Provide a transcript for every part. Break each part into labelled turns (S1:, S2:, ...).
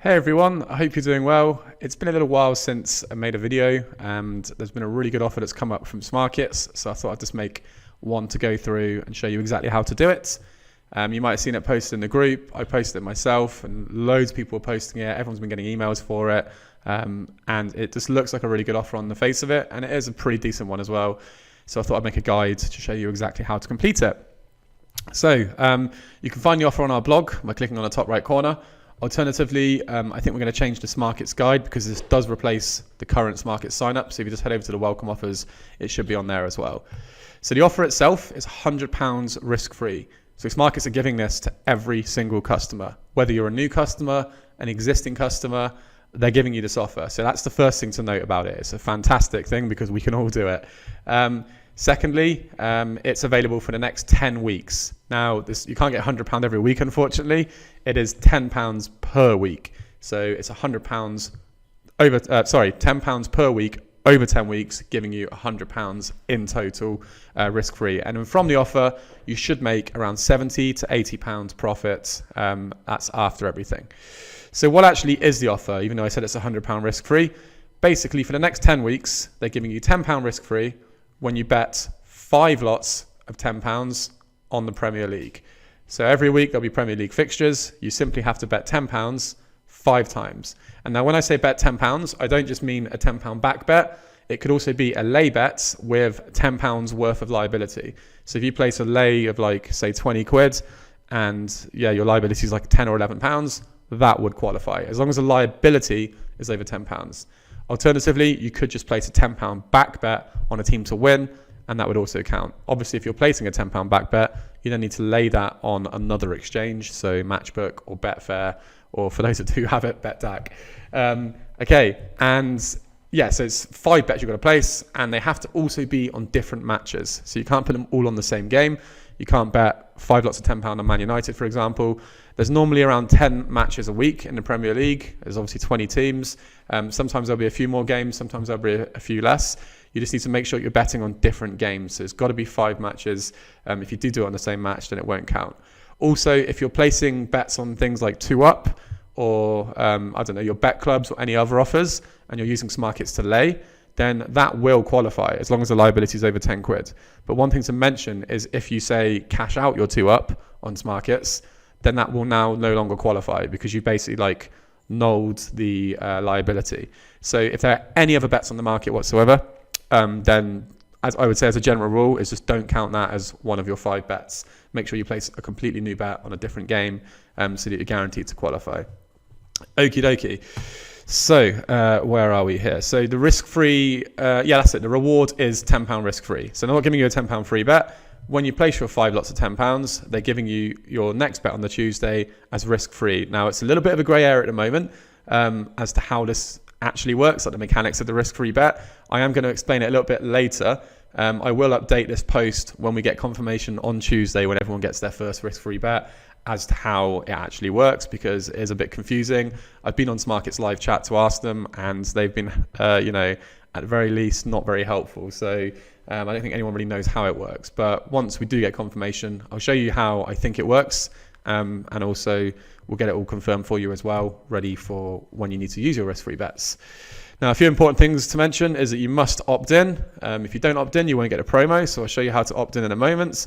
S1: Hey everyone, I hope you're doing well. It's been a little while since I made a video and there's been a really good offer that's come up from Smarkets, so I thought I'd just make one to go through and show you exactly how to do it. You might have seen it posted in the group. I posted it myself and loads of people were posting it. Everyone's been getting emails for it, and it just looks like a really good offer on the face of it, and it is a pretty decent one as well. So I thought I'd make a guide to show you exactly how to complete it. So you can find the offer on our blog by clicking on the top right corner. Alternatively, I think we're going to change the Smarkets guide because this does replace the current Smarkets sign up. So if you just head over to the welcome offers, it should be on there as well. So the offer itself is £100 risk free. So Smarkets are giving this to every single customer, whether you're a new customer, an existing customer, they're giving you this offer. So that's the first thing to note about it. It's a fantastic thing because we can all do it. Secondly, it's available for the next 10 weeks. Now, you can't get £100 every week, unfortunately. It is £10 per week. So it's £100 over, £10 per week over 10 weeks, giving you £100 in total, risk-free. And then from the offer, you should make around £70 to £80 profit. That's after everything. So what actually is the offer, even though I said it's £100 risk-free? Basically, for the next 10 weeks, they're giving you £10 risk-free when you bet 5 lots of £10 on the Premier League. So every week there'll be Premier League fixtures. You simply have to bet £10 5 times. And now when I say bet £10, I don't just mean a £10 back bet. It could also be a lay bet with £10 worth of liability. So if you place a lay of like, say 20 quid and your liability is like 10 or 11 pounds, that would qualify as long as the liability is over £10. Alternatively, you could just place a £10 back bet on a team to win, and that would also count. Obviously, if you're placing a £10 back bet, you then need to lay that on another exchange, so Matchbook or Betfair, or for those that do have it, BetDAC. So it's 5 bets you've got to place, and they have to also be on different matches. So you can't put them all on the same game. You can't bet 5 lots of £10 on Man United, for example. There's normally around 10 matches a week in the Premier League. There's obviously 20 teams. Sometimes there'll be a few more games. Sometimes there'll be a few less. You just need to make sure you're betting on different games. So it's got to be 5 matches. If you do it on the same match, then it won't count. Also, if you're placing bets on things like 2up or, your bet clubs or any other offers, and you're using Smarkets to lay, then that will qualify as long as the liability is over 10 quid. But one thing to mention is if you say cash out your 2up on Smarkets, then that will now no longer qualify because you basically nulled the liability. So if there are any other bets on the market whatsoever, then as I would say as a general rule is just don't count that as one of your 5 bets. Make sure you place a completely new bet on a different game so that you're guaranteed to qualify. Okie dokie. So where are we here? So the risk-free, that's it. The reward is £10 risk-free. So they're not giving you a £10 free bet. When you place your 5 lots of £10, they're giving you your next bet on the Tuesday as risk-free. Now, it's a little bit of a grey area at the moment as to how this actually works, like the mechanics of the risk-free bet. I am going to explain it a little bit later. I will update this post when we get confirmation on Tuesday when everyone gets their first risk-free bet as to how it actually works, because it is a bit confusing. I've been on Smarkets live chat to ask them, and they've been, at the very least, not very helpful. So I don't think anyone really knows how it works. But once we do get confirmation, I'll show you how I think it works, and also we'll get it all confirmed for you as well, ready for when you need to use your risk-free bets. Now, a few important things to mention is that you must opt in. If you don't opt in, you won't get a promo. So I'll show you how to opt in a moment.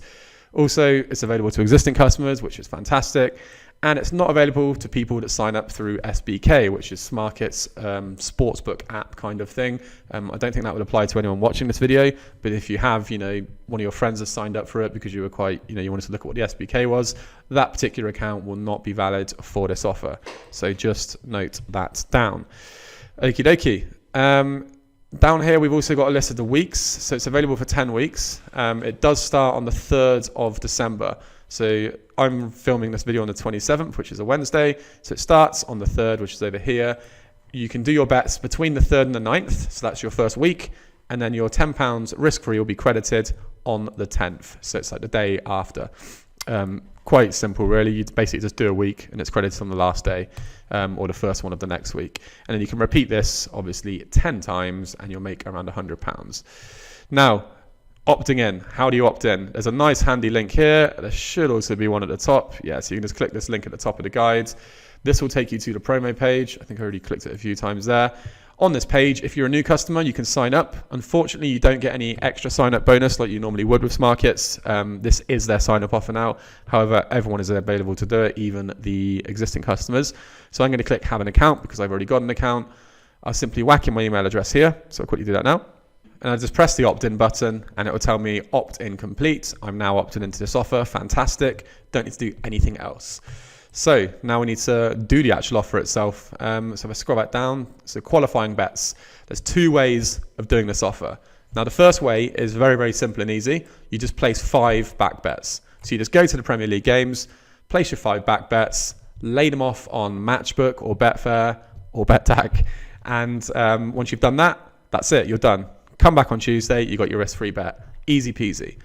S1: Also, it's available to existing customers, which is fantastic. And it's not available to people that sign up through SBK, which is Smarkets sportsbook app kind of thing. I don't think that would apply to anyone watching this video. But if you have, one of your friends has signed up for it because you were quite, you wanted to look at what the SBK was, that particular account will not be valid for this offer. So just note that down. Okie dokie. Down here, we've also got a list of the weeks. So it's available for 10 weeks. It does start on the 3rd of December. So I'm filming this video on the 27th, which is a Wednesday. So it starts on the 3rd, which is over here. You can do your bets between the 3rd and the 9th. So that's your first week. And then your £10 risk-free will be credited on the 10th. So it's like the day after. Quite simple, really. You basically just do a week and it's credited on the last day or the first one of the next week. And then you can repeat this, obviously, 10 times and you'll make around £100. Now, Opting in. How do you opt in? There's a nice handy link here. There should also be one at the top. Yeah, so you can just click this link at the top of the guide. This will take you to the promo page. I think I already clicked it a few times there. On this page, if you're a new customer, you can sign up. Unfortunately, you don't get any extra sign-up bonus like you normally would with Smarkets. This is their sign-up offer now. However, everyone is available to do it, even the existing customers. So I'm going to click Have an Account because I've already got an account. I'll simply whack in my email address here. So I'll quickly do that now. And I just press the opt-in button and it will tell me opt-in complete. I'm now opted into this offer. Fantastic. Don't need to do anything else. So now we need to do the actual offer itself. So if I scroll back down, so qualifying bets. There's two ways of doing this offer. Now the first way is very, very simple and easy. You just place 5 back bets. So you just go to the Premier League games, place your 5 back bets, lay them off on Matchbook or Betfair or BetTag. And once you've done that, that's it, you're done. Come back on Tuesday, you got your risk-free bet. Easy peasy.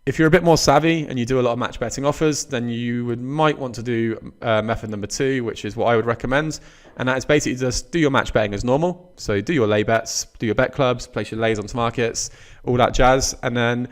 S1: If you're a bit more savvy and you do a lot of match betting offers, then you might want to do method number 2, which is what I would recommend. And that is basically just do your match betting as normal. So do your lay bets, do your bet clubs, place your lays on Smarkets, all that jazz. And then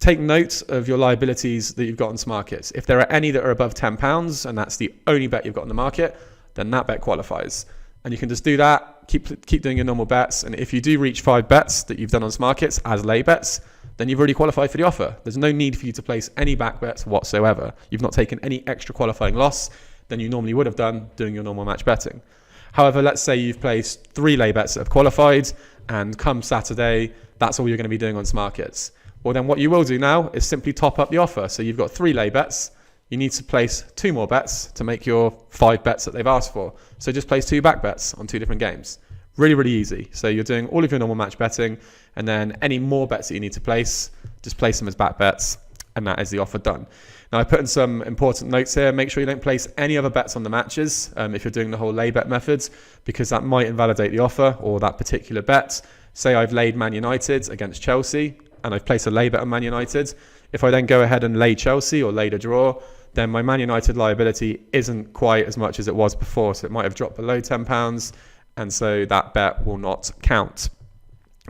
S1: take note of your liabilities that you've got on Smarkets. If there are any that are above £10 and that's the only bet you've got in the market, then that bet qualifies. And you can just do that, keep doing your normal bets. And if you do reach 5 bets that you've done on Smarkets as lay bets, then you've already qualified for the offer. There's no need for you to place any back bets whatsoever. You've not taken any extra qualifying loss than you normally would have done doing your normal match betting. However, let's say you've placed 3 lay bets that have qualified, and come Saturday, that's all you're going to be doing on Smarkets. Well, then what you will do now is simply top up the offer. So you've got 3 lay bets. You need to place 2 more bets to make your 5 bets that they've asked for. So just place 2 back bets on 2 different games. Really, really easy. So you're doing all of your normal match betting, and then any more bets that you need to place, just place them as back bets, and that is the offer done. Now I put in some important notes here. Make sure you don't place any other bets on the matches if you're doing the whole lay bet methods, because that might invalidate the offer or that particular bet. Say I've laid Man United against Chelsea, and I've placed a lay bet on Man United. If I then go ahead and lay Chelsea or laid a draw, then my Man United liability isn't quite as much as it was before. So it might have dropped below £10, and so that bet will not count.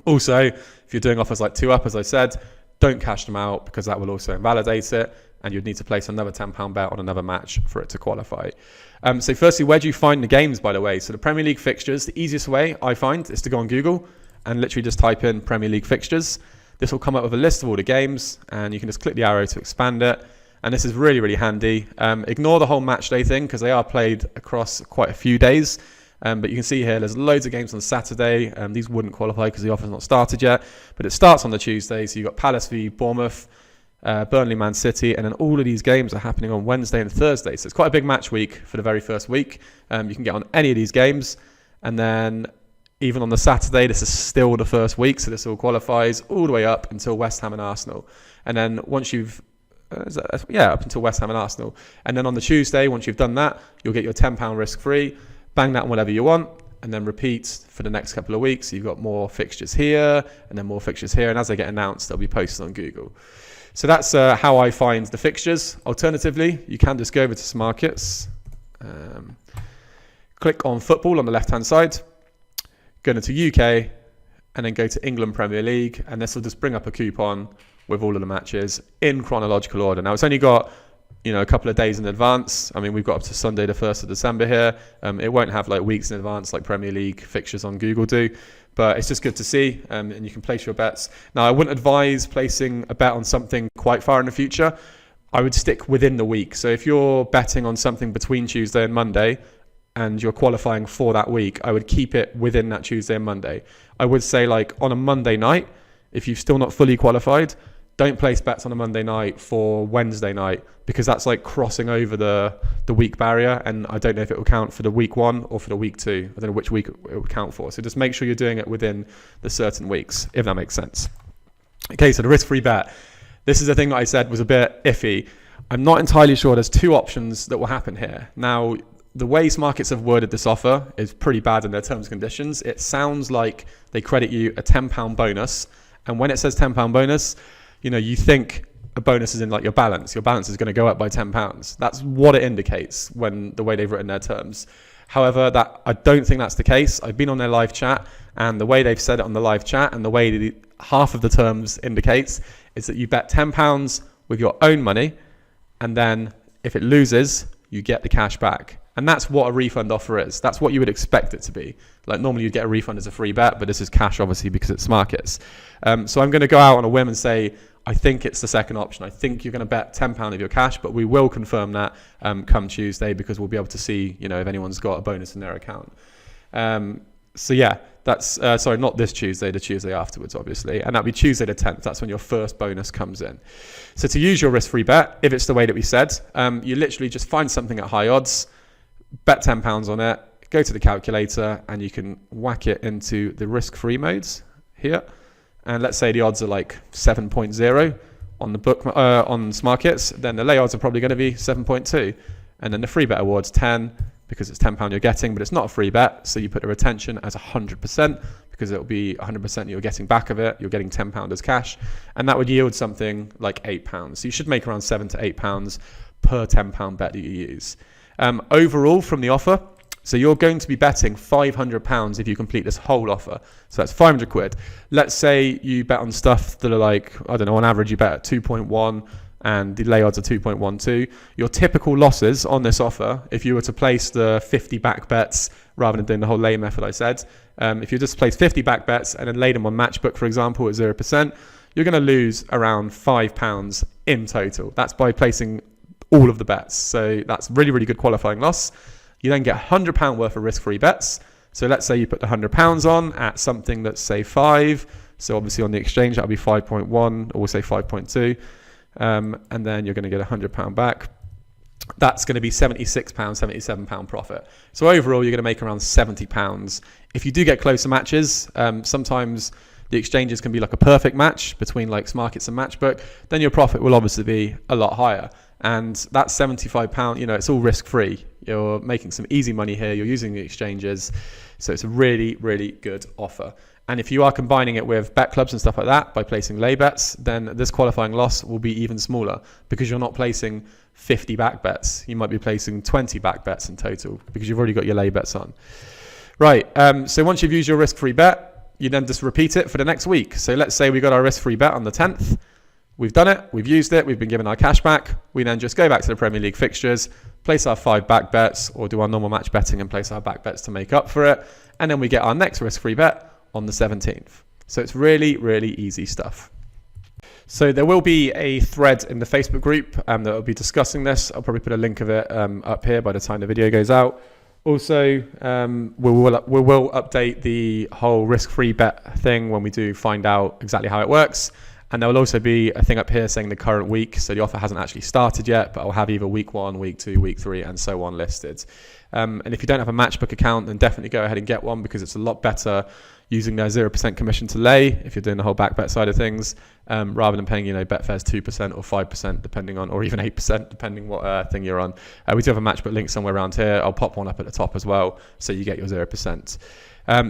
S1: Also, if you're doing offers like 2 up, as I said, don't cash them out because that will also invalidate it, and you'd need to place another £10 bet on another match for it to qualify. So firstly, where do you find the games, by the way? So the Premier League fixtures, the easiest way I find is to go on Google and literally just type in Premier League fixtures. This will come up with a list of all the games, and you can just click the arrow to expand it. And this is really, really handy. Ignore the whole match day thing because they are played across quite a few days. But you can see here, there's loads of games on Saturday. These wouldn't qualify because the offer's not started yet. But it starts on the Tuesday. So you've got Palace v Bournemouth, Burnley, Man City. And then all of these games are happening on Wednesday and Thursday. So it's quite a big match week for the very first week. You can get on any of these games. And then even on the Saturday, this is still the first week. So this all qualifies all the way up until West Ham and Arsenal. And then once you've up until West Ham and Arsenal. And then on the Tuesday, once you've done that, you'll get your £10 risk-free. Bang that on whatever you want, and then repeat for the next couple of weeks. You've got more fixtures here, and then more fixtures here, and as they get announced, they'll be posted on Google. So that's how I find the fixtures. Alternatively, you can just go over to Smarkets, click on football on the left-hand side, go into UK, and then go to England Premier League, and this will just bring up a coupon with all of the matches in chronological order. Now, it's only got a couple of days in advance. I mean, we've got up to Sunday the 1st of December here. It won't have like weeks in advance like Premier League fixtures on Google do, but it's just good to see, and you can place your bets. Now, I wouldn't advise placing a bet on something quite far in the future. I would stick within the week. So if you're betting on something between Tuesday and Monday and you're qualifying for that week, I would keep it within that Tuesday and Monday. I would say like on a Monday night, if you've still not fully qualified, don't place bets on a Monday night for Wednesday night because that's like crossing over the week barrier, and I don't know if it will count for the week 1 or for the week 2. I don't know which week it will count for. So just make sure you're doing it within the certain weeks, if that makes sense. Okay, so the risk-free bet. This is the thing that I said was a bit iffy. I'm not entirely sure. There's 2 options that will happen here. Now, the way Smarkets have worded this offer is pretty bad in their terms and conditions. It sounds like they credit you a £10 bonus, and when it says £10 bonus, you think a bonus is in like your balance. Your balance is going to go up by £10. That's what it indicates when the way they've written their terms. However, I don't think that's the case. I've been on their live chat, and the way they've said it on the live chat and the way half of the terms indicates is that you bet £10 with your own money, and then if it loses, you get the cash back. And that's what a refund offer is. That's what you would expect it to be. Like normally you'd get a refund as a free bet, but this is cash obviously because it's Smarkets. So I'm going to go out on a whim and say, I think it's the second option. I think you're going to bet £10 of your cash, but we will confirm that come Tuesday, because we'll be able to see, if anyone's got a bonus in their account. So yeah, that's, sorry, not this Tuesday, the Tuesday afterwards, obviously. And that'll be Tuesday the 10th. That's when your first bonus comes in. So to use your risk-free bet, if it's the way that we said, you literally just find something at high odds, bet £10 on it, go to the calculator, and you can whack it into the risk-free modes here. And let's say the odds are like 7.0 on the book on Smarkets, then the lay odds are probably going to be 7.2. And then the free bet award's 10, because it's £10 you're getting, but it's not a free bet. So you put the retention as 100%, because it'll be 100% you're getting back of it. You're getting £10 as cash. And that would yield something like £8. So you should make around £7 to £8 per £10 bet that you use. Overall from the offer, so you're going to be betting £500 if you complete this whole offer. So that's 500 quid. Let's say you bet on stuff that are like, I don't know, on average you bet at 2.1 and the lay odds are 2.12. Your typical losses on this offer, if you were to place the 50 back bets rather than doing the whole lay method I said, if you just place 50 back bets and then lay them on Matchbook, for example, at 0%, you're going to lose around £5 in total. That's by placing all of the bets. So that's really, really good qualifying loss. You then get £100 worth of risk-free bets. So let's say you put the £100 on at something that's say 5. So obviously on the exchange, that'll be 5.1, or we'll say 5.2. And then you're going to get £100 back. That's going to be £76, £77 profit. So overall, you're going to make around £70. If you do get closer matches, sometimes the exchanges can be like a perfect match between like Smarkets and Matchbook, then your profit will obviously be a lot higher. And that £75, it's all risk-free. You're making some easy money here. You're using the exchanges. So it's a really, really good offer. And if you are combining it with bet clubs and stuff like that by placing lay bets, then this qualifying loss will be even smaller, because you're not placing 50 back bets. You might be placing 20 back bets in total, because you've already got your lay bets on. Right. So once you've used your risk-free bet, you then just repeat it for the next week. So let's say we got our risk-free bet on the 10th. We've done it, we've used it, we've been given our cash back. We then just go back to the Premier League fixtures, place our 5 back bets, or do our normal match betting and place our back bets to make up for it. And then we get our next risk-free bet on the 17th. So it's really, really easy stuff. So there will be a thread in the Facebook group that will be discussing this. I'll probably put a link of it up here by the time the video goes out. Also, we will update the whole risk-free bet thing when we do find out exactly how it works. And there will also be a thing up here saying the current week. So the offer hasn't actually started yet, but I'll have either week 1, week 2, week 3, and so on listed. And if you don't have a Matchbook account, then definitely go ahead and get one, because it's a lot better using their 0% commission to lay if you're doing the whole back bet side of things, rather than paying, Betfair's 2% or 5%, depending on, or even 8%, depending what thing you're on. We do have a Matchbook link somewhere around here. I'll pop one up at the top as well, so you get your 0%.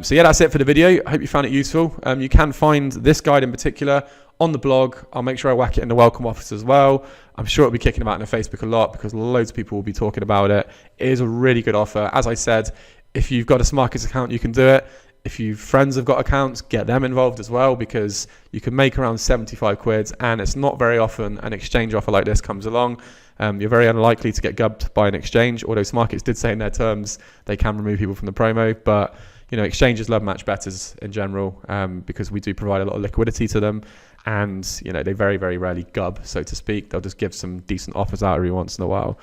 S1: So yeah, that's it for the video. I hope you found it useful. You can find this guide in particular on the blog. I'll make sure I whack it in the welcome office as well. I'm sure it'll be kicking about in the Facebook a lot, because loads of people will be talking about it. It is a really good offer. As I said, if you've got a Smarkets account, you can do it. If your friends have got accounts, get them involved as well, because you can make around 75 quid, and it's not very often an exchange offer like this comes along. You're very unlikely to get gubbed by an exchange, although Smarkets did say in their terms they can remove people from the promo. But exchanges love match bettors in general, because we do provide a lot of liquidity to them, and they very, very rarely gub, so to speak. They'll just give some decent offers out every once in a while.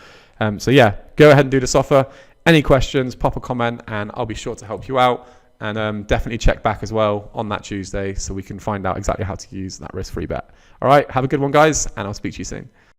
S1: So yeah, go ahead and do this offer. Any questions, pop a comment, and I'll be sure to help you out. And definitely check back as well on that Tuesday, so we can find out exactly how to use that risk-free bet. All right, have a good one, guys, and I'll speak to you soon.